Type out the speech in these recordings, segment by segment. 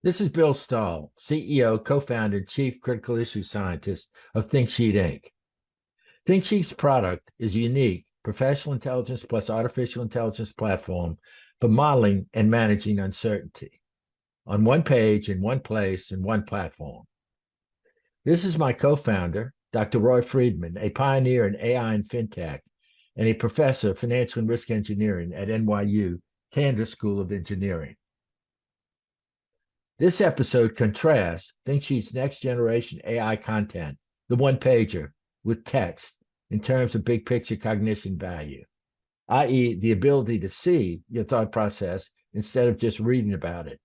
This is Bill Stahl, CEO, co-founder, and chief critical issue scientist of ThinkSheet Inc. ThinkSheet's product is a unique professional intelligence plus artificial intelligence platform for modeling and managing uncertainty on one page, in one place, in one platform. This is my co-founder, Dr. Roy Friedman, a pioneer in AI and fintech, and a professor of financial and risk engineering at NYU Cantor School of Engineering. This episode contrasts ThinkSheet's next generation AI content, the one-pager, with text in terms of big picture cognition value, i.e., the ability to see your thought process instead of just reading about it.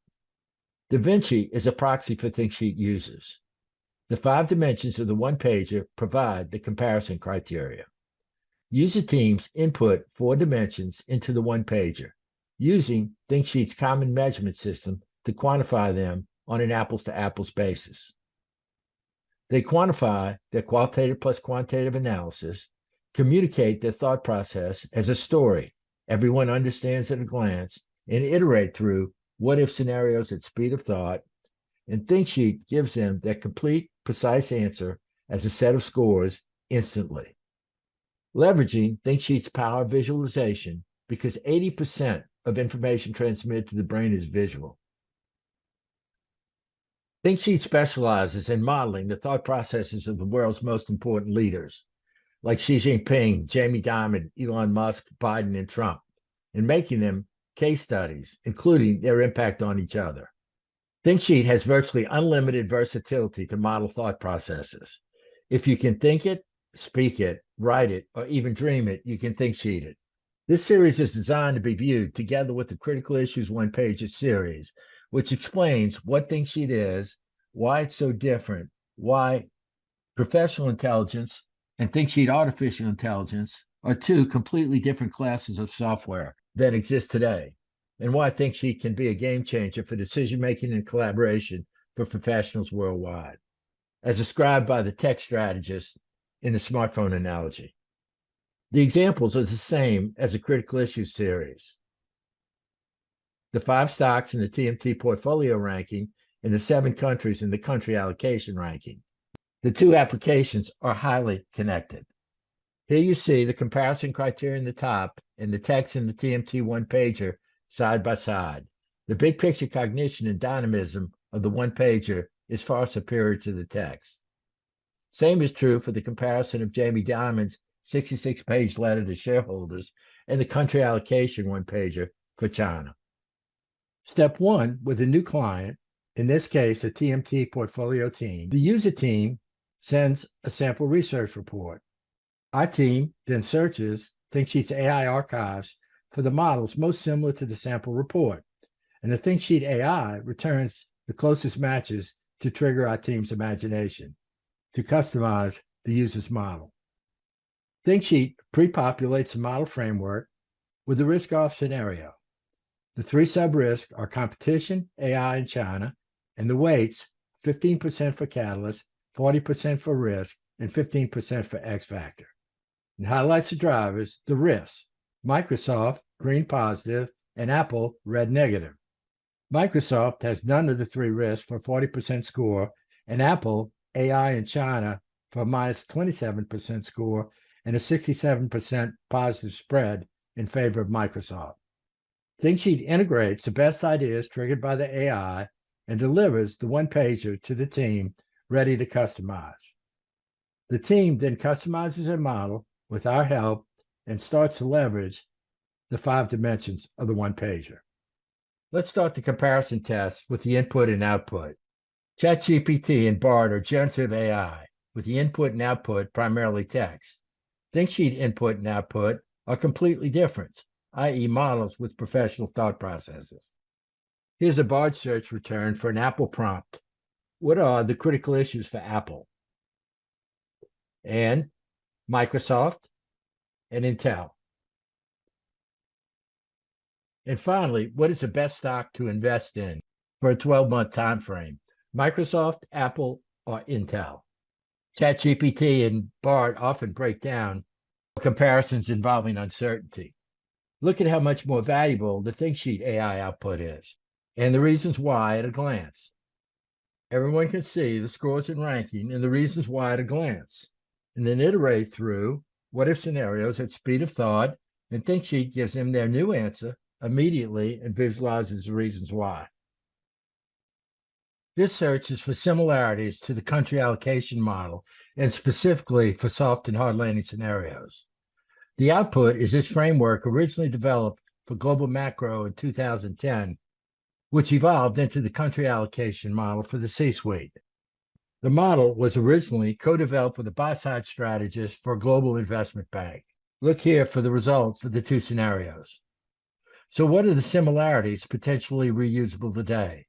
DaVinci is a proxy for ThinkSheet users. The 5 dimensions of the one-pager provide the comparison criteria. User teams input 4 dimensions into the one-pager using ThinkSheet's common measurement system to quantify them on an apples-to-apples basis. They quantify their qualitative plus quantitative analysis, communicate their thought process as a story everyone understands at a glance, and iterate through what-if scenarios at speed of thought, and ThinkSheet gives them their complete, precise answer as a set of scores instantly. Leveraging ThinkSheet's power of visualization, because 80% of information transmitted to the brain is visual. ThinkSheet specializes in modeling the thought processes of the world's most important leaders, like Xi Jinping, Jamie Dimon, Elon Musk, Biden, and Trump, and making them case studies, including their impact on each other. ThinkSheet has virtually unlimited versatility to model thought processes. If you can think it, speak it, write it, or even dream it, you can ThinkSheet it. This series is designed to be viewed together with the Critical Issues one-pager series, which explains what ThinkSheet is, why it's so different, why professional intelligence and ThinkSheet artificial intelligence are 2 completely different classes of software that exist today, and why ThinkSheet can be a game changer for decision-making and collaboration for professionals worldwide, as described by the tech strategist in the smartphone analogy. The examples are the same as the Critical Issues series. The 5 stocks in the TMT portfolio ranking, and the 7 countries in the country allocation ranking. The 2 applications are highly connected. Here you see the comparison criteria in the top and the text in the TMT one-pager side by side. The big picture cognition and dynamism of the one-pager is far superior to the text. Same is true for the comparison of Jamie Dimon's 66-page letter to shareholders and the country allocation one-pager for China. Step 1, with a new client, in this case, a TMT portfolio team, the user team sends a sample research report. Our team then searches ThinkSheet's AI archives for the models most similar to the sample report, and the ThinkSheet AI returns the closest matches to trigger our team's imagination, to customize the user's model. ThinkSheet pre-populates a model framework with a risk-off scenario. The 3 sub-risks are competition, AI, and China, and the weights, 15% for catalyst, 40% for risk, and 15% for X factor. It highlights the drivers, the risks: Microsoft, green positive, and Apple, red negative. Microsoft has none of the 3 risks for 40% score, and Apple, AI, and China for minus 27% score, and a 67% positive spread in favor of Microsoft. ThinkSheet integrates the best ideas triggered by the AI and delivers the one-pager to the team ready to customize. The team then customizes their model with our help and starts to leverage the 5 dimensions of the one-pager. Let's start the comparison test with the input and output. ChatGPT and Bard are generative AI, with the input and output primarily text. ThinkSheet input and output are completely different, i.e. models with professional thought processes. Here's a Bard search return for an Apple prompt. What are the critical issues for Apple? And Microsoft and Intel. And finally, what is the best stock to invest in for a 12-month time frame? Microsoft, Apple, or Intel? ChatGPT and Bard often break down comparisons involving uncertainty. Look at how much more valuable the ThinkSheet AI output is. and the reasons why at a glance. Everyone can see the scores and ranking and the reasons why at a glance, and then iterate through what-if scenarios at speed of thought, and ThinkSheet gives them their new answer immediately and visualizes the reasons why. This search is for similarities to the country allocation model, and specifically for soft and hard landing scenarios. The output is this framework originally developed for global macro in 2010, which evolved into the country allocation model for the C-suite. The model was originally co-developed with a buy-side strategist for a global investment bank. Look here for the results for the two scenarios. So what are the similarities potentially reusable today?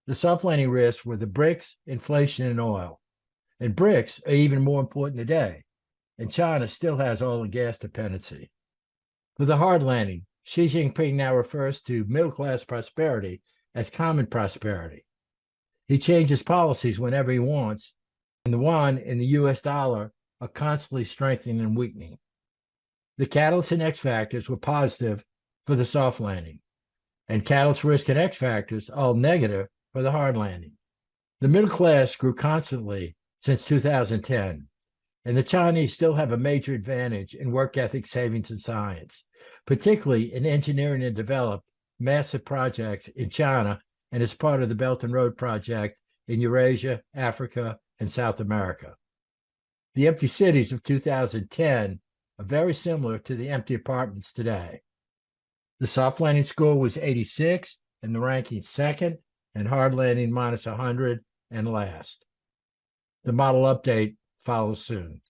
The soft landing risks were the BRICS, inflation, and oil. And BRICS are even more important today. And China still has oil and gas dependency. For the hard landing, Xi Jinping now refers to middle-class prosperity as common prosperity. He changes policies whenever he wants, and the yuan and the US dollar are constantly strengthening and weakening. The catalysts and X factors were positive for the soft landing, and catalyst risk and X factors all negative for the hard landing. The middle class grew constantly since 2010, and the Chinese still have a major advantage in work ethic, savings, and science, particularly in engineering and developed massive projects in China and as part of the Belt and Road Project in Eurasia, Africa, and South America. The empty cities of 2010 are very similar to the empty apartments today. The soft landing score was 86, and the ranking second, and hard landing -100 and last. The model update follows soon.